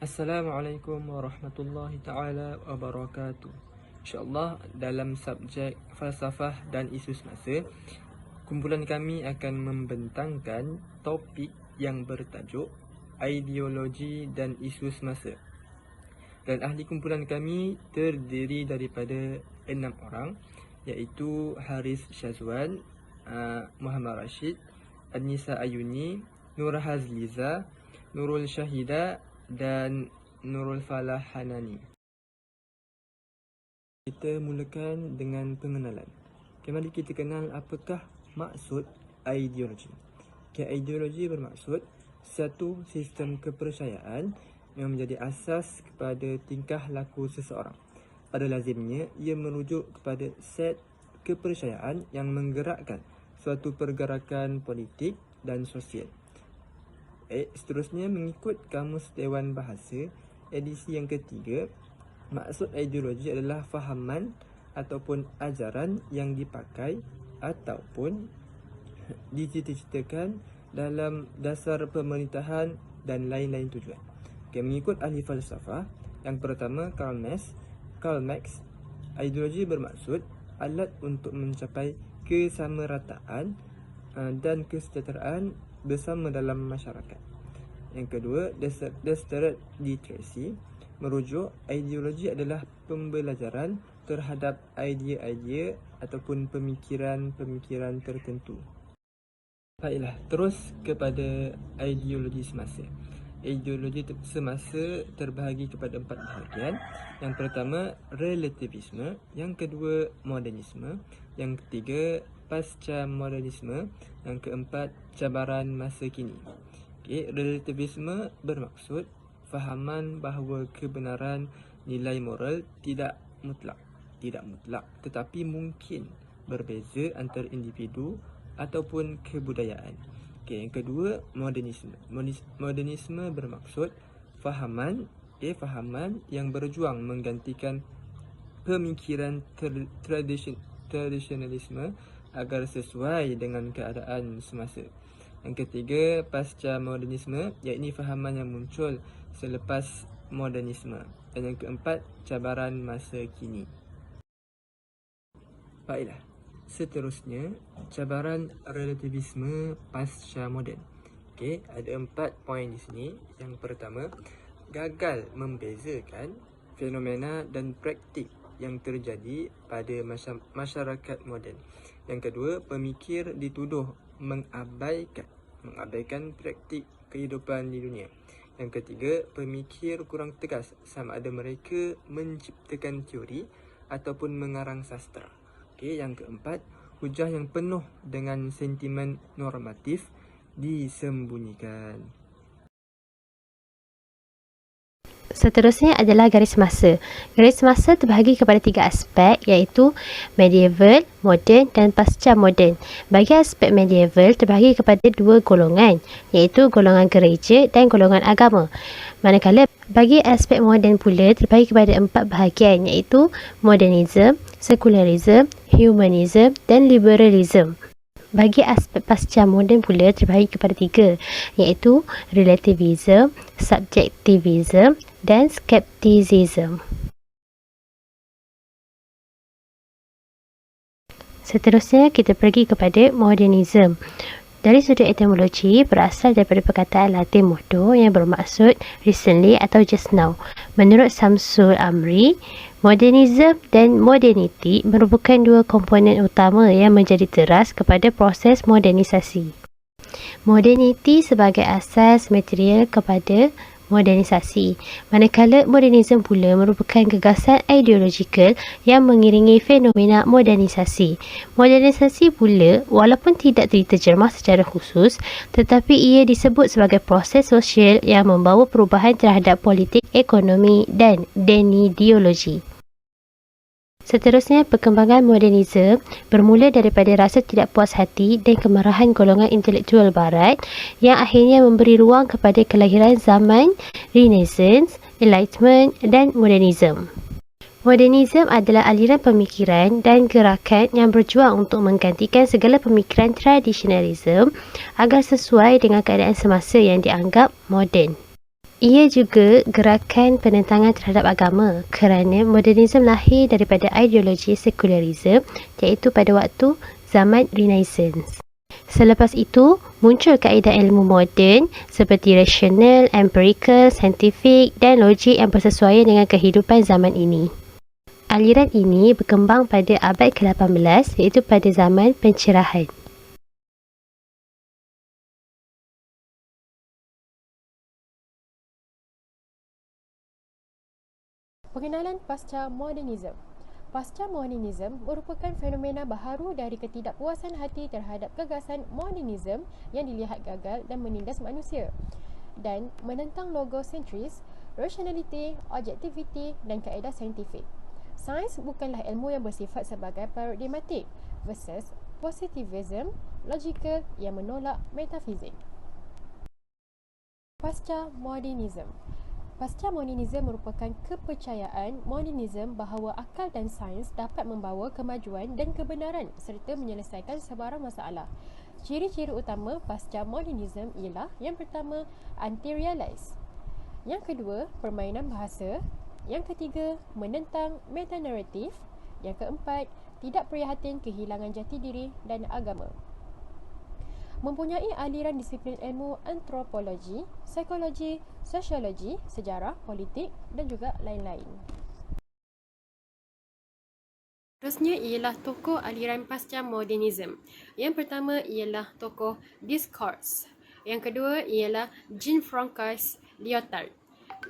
Assalamualaikum warahmatullahi ta'ala wabarakatuh. InsyaAllah dalam subjek falsafah dan isu semasa, kumpulan kami akan membentangkan topik yang bertajuk ideologi dan isu semasa. Dan ahli kumpulan kami terdiri daripada 6 orang, iaitu Haris Syazwan, Muhammad Rashid, Anissa Ayuni, Nur Hazliza, Nurul Syahida dan Nurul Falah Hanani. Kita mulakan dengan pengenalan. Mari kita kenal apakah maksud ideologi. Ideologi bermaksud satu sistem kepercayaan yang menjadi asas kepada tingkah laku seseorang. Pada lazimnya, ia merujuk kepada set kepercayaan yang menggerakkan suatu pergerakan politik dan sosial. Seterusnya, mengikut Kamus Dewan Bahasa edisi yang ketiga, maksud ideologi adalah fahaman ataupun ajaran yang dipakai ataupun dicita-citakan dalam dasar pemerintahan dan lain-lain tujuan. Mengikut ahli falsafah, yang pertama Karl Marx, ideologi bermaksud alat untuk mencapai kesamarataan dan kesejahteraan bersama dalam masyarakat. Yang kedua, Deseret D. Tracy merujuk ideologi adalah pembelajaran terhadap idea-idea ataupun pemikiran-pemikiran tertentu. Baiklah, terus kepada ideologi semasa. Ideologi semasa terbahagi kepada 4 bahagian. Yang pertama, relativisme. Yang kedua, modernisme. Yang ketiga, pasca modernisme. Yang keempat, cabaran masa kini. Relativisme bermaksud fahaman bahawa kebenaran nilai moral tidak mutlak, tetapi mungkin berbeza antara individu ataupun kebudayaan. Yang kedua, modernisme. Modernisme bermaksud fahaman yang berjuang menggantikan pemikiran tradisionalisme agar sesuai dengan keadaan semasa. Yang ketiga, pasca modernisme, iaitu fahaman yang muncul selepas modernisme. Dan yang keempat, cabaran masa kini. Baiklah, seterusnya, cabaran relativisme pasca moden. Ada 4 poin di sini. Yang pertama, gagal membezakan fenomena dan praktik yang terjadi pada masyarakat moden. Yang kedua, pemikir dituduh mengabaikan praktik kehidupan di dunia. Yang ketiga, pemikir kurang tegas sama ada mereka menciptakan teori ataupun mengarang sastra. Yang keempat, hujah yang penuh dengan sentimen normatif disembunyikan. Seterusnya adalah garis masa. Garis masa terbahagi kepada 3 aspek, iaitu medieval, moden dan pasca moden. Bagi aspek medieval terbahagi kepada 2 golongan, iaitu golongan gereja dan golongan agama. Manakala bagi aspek moden pula terbahagi kepada 4 bahagian, iaitu modernism, secularism, humanism dan liberalism. Bagi aspek pasca moden pula terbahagi kepada 3, iaitu relativism, subjectivism dan skepticism. Seterusnya kita pergi kepada modernism. Dari sudut etimologi, berasal daripada perkataan Latin modo yang bermaksud recently atau just now. Menurut Samsul Amri, modernism dan modernity merupakan 2 komponen utama yang menjadi teras kepada proses modernisasi. Modernity sebagai asas material kepada modernisasi, manakala modernism pula merupakan gagasan ideologikal yang mengiringi fenomena modernisasi. Modernisasi pula, walaupun tidak diterjemah secara khusus, tetapi ia disebut sebagai proses sosial yang membawa perubahan terhadap politik, ekonomi dan ideologi. Seterusnya, perkembangan modernisme bermula daripada rasa tidak puas hati dan kemarahan golongan intelektual barat yang akhirnya memberi ruang kepada kelahiran zaman Renaissance, Enlightenment dan Modernism. Modernisme adalah aliran pemikiran dan gerakan yang berjuang untuk menggantikan segala pemikiran tradisionalisme agar sesuai dengan keadaan semasa yang dianggap moden. Ia juga gerakan penentangan terhadap agama kerana modernisme lahir daripada ideologi sekularisme iaitu pada waktu zaman Renaissance. Selepas itu, muncul kaedah ilmu moden seperti rasional, empirical, saintifik dan logik yang bersesuaian dengan kehidupan zaman ini. Aliran ini berkembang pada abad ke-18 iaitu pada zaman pencerahan. Pengenalan pasca modernisme. Pasca modernisme merupakan fenomena baharu dari ketidakpuasan hati terhadap gagasan modernisme yang dilihat gagal dan menindas manusia dan menentang logosentris, rationality, objektiviti dan kaedah saintifik. Sains bukanlah ilmu yang bersifat sebagai paradigmatik versus positivism logikal yang menolak metafizik. Pasca modernisme. Pasca modernisme merupakan kepercayaan modernisme bahawa akal dan sains dapat membawa kemajuan dan kebenaran serta menyelesaikan sebarang masalah. Ciri-ciri utama pasca modernisme ialah yang pertama, anti-realis. Yang kedua, permainan bahasa. Yang ketiga, menentang metanaratif. Yang keempat, tidak prihatin kehilangan jati diri dan agama. Mempunyai aliran disiplin ilmu antropologi, psikologi, sosiologi, sejarah, politik dan juga lain-lain. Terusnya ialah tokoh aliran pasca modernisme. Yang pertama ialah tokoh Descartes. Yang kedua ialah Jean-François Lyotard.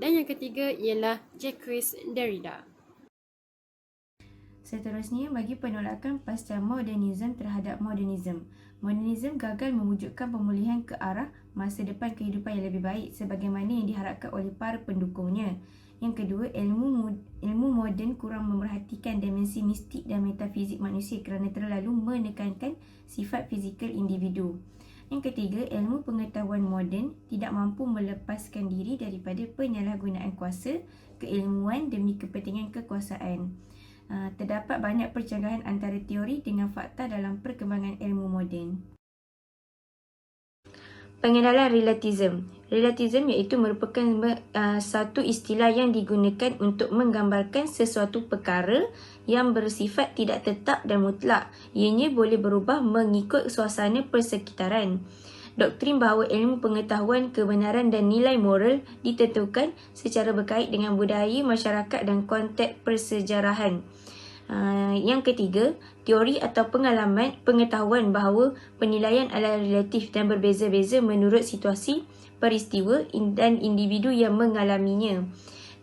Dan yang ketiga ialah Jacques Derrida. Seterusnya, bagi penolakan pasca modernisme terhadap modernisme. Modernisme gagal mewujudkan pemulihan ke arah masa depan kehidupan yang lebih baik sebagaimana yang diharapkan oleh para pendukungnya. Yang kedua, ilmu moden kurang memerhatikan dimensi mistik dan metafizik manusia kerana terlalu menekankan sifat fizikal individu. Yang ketiga, ilmu pengetahuan moden tidak mampu melepaskan diri daripada penyalahgunaan kuasa keilmuan demi kepentingan kekuasaan. Terdapat banyak percanggahan antara teori dengan fakta dalam perkembangan ilmu moden. Pengenalan relativisme. Relativisme iaitu merupakan satu istilah yang digunakan untuk menggambarkan sesuatu perkara yang bersifat tidak tetap dan mutlak. Ianya boleh berubah mengikut suasana persekitaran. Doktrin bahawa ilmu pengetahuan, kebenaran dan nilai moral ditentukan secara berkait dengan budaya, masyarakat dan konteks persejarahan. Yang ketiga, teori atau pengetahuan bahawa penilaian adalah relatif dan berbeza-beza menurut situasi, peristiwa dan individu yang mengalaminya.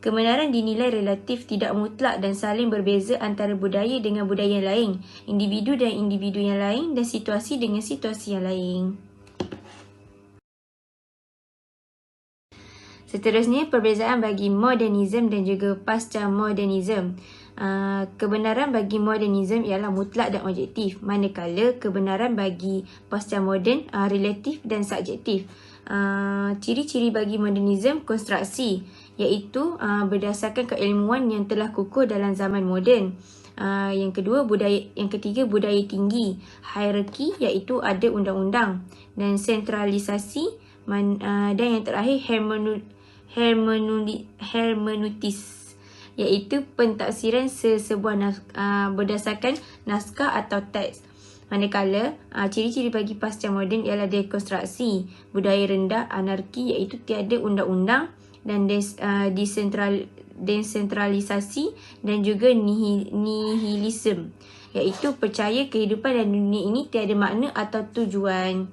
Kebenaran dinilai relatif, tidak mutlak dan saling berbeza antara budaya dengan budaya yang lain, individu dan individu yang lain dan situasi dengan situasi yang lain. Seterusnya, perbezaan bagi modernisme dan juga pasca modernisme. Kebenaran bagi modernisme ialah mutlak dan objektif, manakala kebenaran bagi pasca moden relatif dan subjektif. Ciri-ciri bagi modernisme konstruksi, iaitu berdasarkan keilmuan yang telah kukuh dalam zaman moden. Yang ketiga budaya tinggi, hierarki iaitu ada undang-undang dan sentralisasi, dan yang terakhir hermeneutis iaitu pentafsiran sesebuah berdasarkan naskah atau teks. Manakala ciri-ciri bagi pasca moden ialah dekonstruksi, budaya rendah, anarki iaitu tiada undang-undang dan desentralisasi dan juga nihilisme iaitu percaya kehidupan dan dunia ini tiada makna atau tujuan.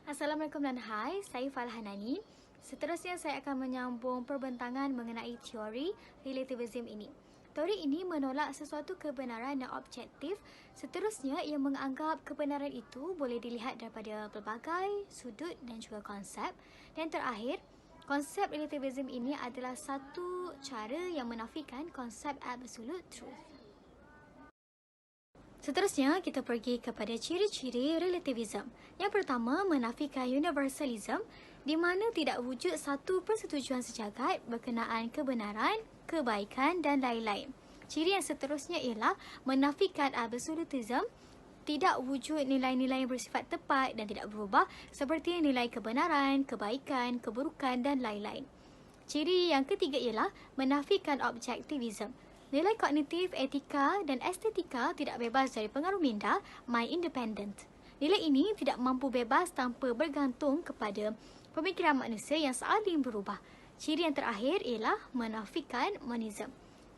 Assalamualaikum dan hai, saya Falhanani. Seterusnya saya akan menyambung perbentangan mengenai teori relativism ini. Teori ini menolak sesuatu kebenaran yang objektif. Seterusnya, ia menganggap kebenaran itu boleh dilihat daripada pelbagai sudut dan juga konsep. Dan terakhir, konsep relativism ini adalah satu cara yang menafikan konsep absolute truth. Seterusnya, kita pergi kepada ciri-ciri relativism. Yang pertama, menafikan universalism, di mana tidak wujud satu persetujuan sejagat berkenaan kebenaran, kebaikan dan lain-lain. Ciri yang seterusnya ialah menafikan absolutism, tidak wujud nilai-nilai yang bersifat tepat dan tidak berubah seperti nilai kebenaran, kebaikan, keburukan dan lain-lain. Ciri yang ketiga ialah menafikan objektivism. Nilai kognitif, etika dan estetika tidak bebas dari pengaruh minda, mind independent. Nilai ini tidak mampu bebas tanpa bergantung kepada pemikiran manusia yang saling berubah. Ciri yang terakhir ialah menafikan monism.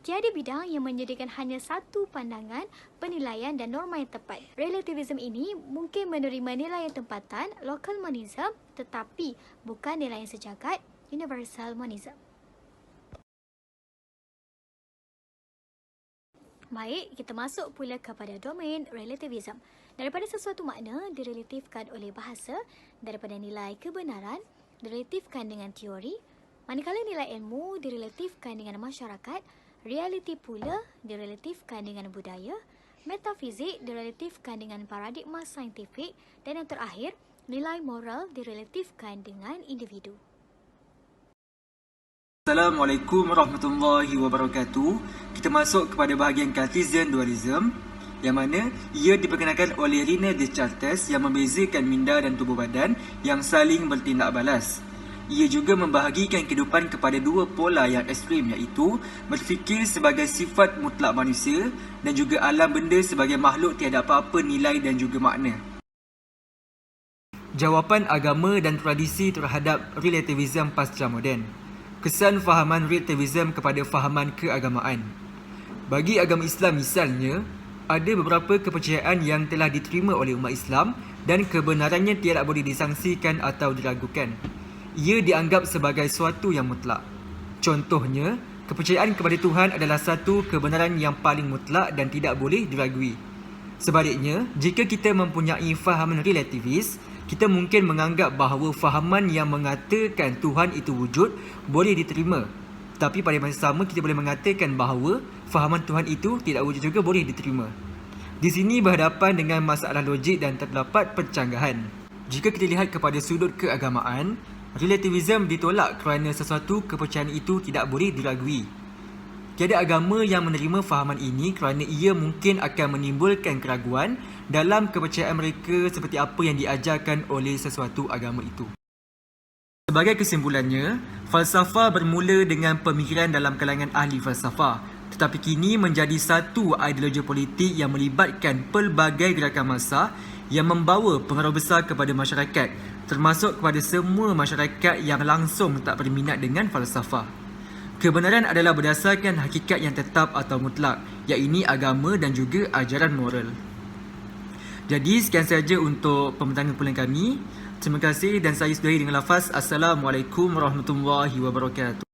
Tiada bidang yang menyediakan hanya satu pandangan, penilaian dan norma yang tepat. Relativism ini mungkin menerima nilai yang tempatan, local monism, tetapi bukan nilai yang sejagat, universal monism. Baik, kita masuk pula kepada domain relativism. Daripada sesuatu makna direlatifkan oleh bahasa, daripada nilai kebenaran direlatifkan dengan teori, manakala nilai ilmu direlatifkan dengan masyarakat, realiti pula direlatifkan dengan budaya, metafizik direlatifkan dengan paradigma saintifik dan yang terakhir, nilai moral direlatifkan dengan individu. Assalamualaikum warahmatullahi wabarakatuh. Kita masuk kepada bahagian Cartesian dualism yang mana ia diperkenalkan oleh René Descartes yang membezakan minda dan tubuh badan yang saling bertindak balas. Ia juga membahagikan kehidupan kepada dua pola yang ekstrim iaitu berfikir sebagai sifat mutlak manusia dan juga alam benda sebagai makhluk tiada apa-apa nilai dan juga makna. Jawapan agama dan tradisi terhadap relativism pasca moden. Kesan fahaman relativism kepada fahaman keagamaan. Bagi agama Islam misalnya, ada beberapa kepercayaan yang telah diterima oleh umat Islam dan kebenarannya tidak boleh disangsikan atau diragukan. Ia dianggap sebagai suatu yang mutlak. Contohnya, kepercayaan kepada Tuhan adalah satu kebenaran yang paling mutlak dan tidak boleh diragui. Sebaliknya, jika kita mempunyai fahaman relativis, kita mungkin menganggap bahawa fahaman yang mengatakan Tuhan itu wujud boleh diterima. Tapi pada masa sama kita boleh mengatakan bahawa fahaman Tuhan itu tidak wujud juga boleh diterima. Di sini berhadapan dengan masalah logik dan terdapat percanggahan. Jika kita lihat kepada sudut keagamaan, relativism ditolak kerana sesuatu kepercayaan itu tidak boleh diragui. Tiada agama yang menerima fahaman ini kerana ia mungkin akan menimbulkan keraguan dalam kepercayaan mereka seperti apa yang diajarkan oleh sesuatu agama itu. Sebagai kesimpulannya, falsafah bermula dengan pemikiran dalam kalangan ahli falsafah, tetapi kini menjadi satu ideologi politik yang melibatkan pelbagai gerakan massa yang membawa pengaruh besar kepada masyarakat, termasuk kepada semua masyarakat yang langsung tak berminat dengan falsafah. Kebenaran adalah berdasarkan hakikat yang tetap atau mutlak, iaitu agama dan juga ajaran moral. Jadi sekian saja untuk pembincangan pulang kami. Terima kasih dan saya sudahi dengan lafaz Assalamualaikum warahmatullahi wabarakatuh.